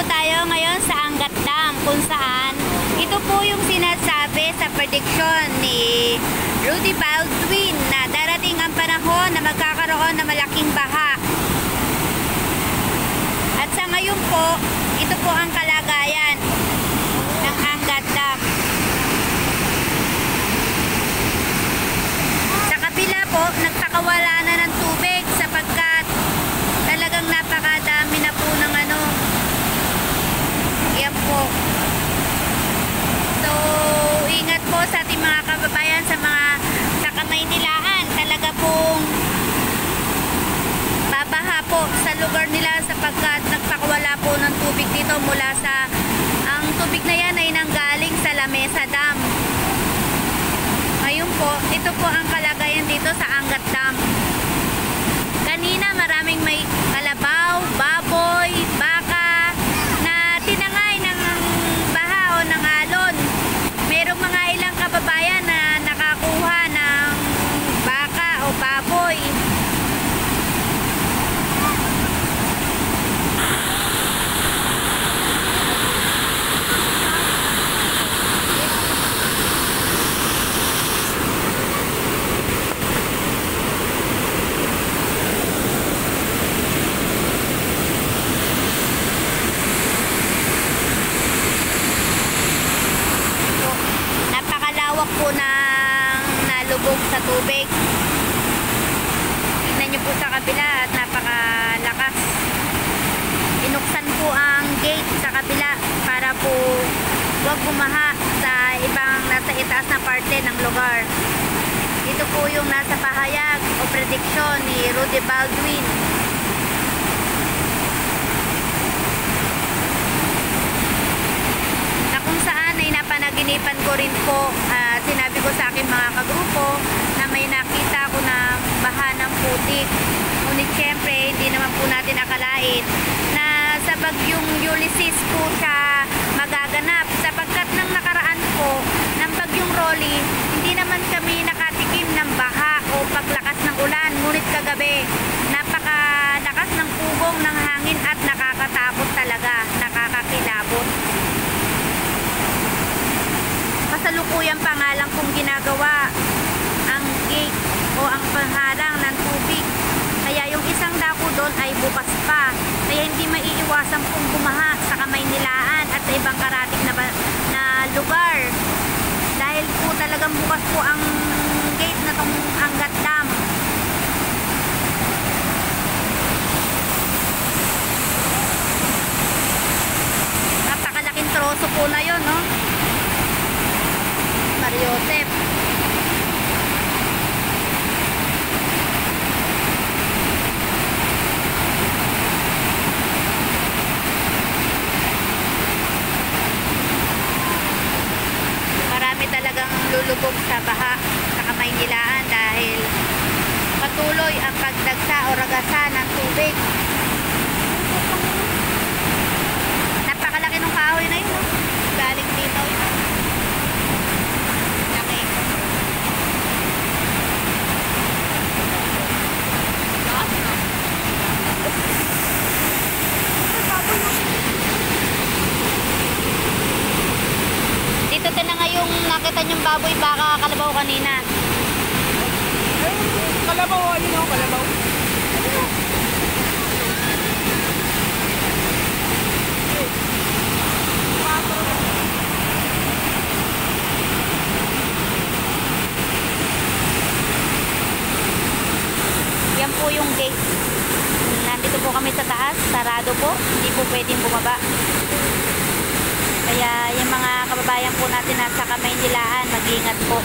po tayo ngayon sa Angat Dam kung saan ito po yung sinasabi sa prediction ni Rudy Baldwin na darating ang panahon na magkakaroon ng malaking baha. At sa ngayon po, ito po ang kalagayan ng Angat Dam. Sa kabila po, nagpakawala na ng tubig sapagkat talagang napakadami na po ng yan po. So, ingat po sa ating mga kababayan sa Kamaynilaan. Talaga pong babaha po sa lugar nila sapagkat nagpakawala po ng tubig dito mula sa ang tubig na yan ay nanggaling sa Lamesa Dam. Ngayon po, ito po ang kalagayan dito sa Angat Dam. Kanina maraming may kalabaw, baboy, baka na tinangay ng baha o ng alon. Merong mga ilang kababayan na nakakuha ng baka o baboy. Po ng nalubog sa tubig. Tignan nyo po sa kabila at napakalakas. Inuksan po ang gate sa kabila para po wag bumaha sa ibang nasa itaas na parte ng lugar. Ito po yung nasa pahayag o prediction ni Rudy Baldwin. Na kung saan ay napanaginipan ko rin po, sinabi ko sa aking mga kagrupo na may nakita ko na baha ng putik. Ngunit syempre hindi naman po natin akalain na sa bagyong Ulysses po siya magaganap sapagkat nang nakaraan po ng bagyong Rolly hindi naman kami nakatikim ng baha o paglakas ng ulan. Ngunit kagabi napakalakas ng pugong ng hangin at nakakatakot talaga, nakakakilabot. Kasalukuyan pa nga lang kung ginagawa ang gate o ang pangharang ng tubig. Kaya yung isang dako doon ay bukas pa. Kaya hindi maiiwasan pong bumaha sa Kamaynilaan at sa ibang karating na lugar. Dahil po talagang bukas po ang gate na tong Angat Dam. Napakalaking troso po na yun, no? Mariotep. Marami talagang lulubog sa baha sa Kamaynilaan dahil patuloy ang pagdagsa o ragasa ng tubig. Napakalaki ng kahoy na yun, no? Galing dito yun. Dito na nga yung nakita nyong baboy baka kalabaw kanina. Kalabaw, ayun o, kalabaw. Yan po yung gate. Nandito po kami sa taas, sarado po, hindi po pwedeng bumaba. Kaya yung mga kababayan po natin nasa Kamaynilaan, mag-iingat po.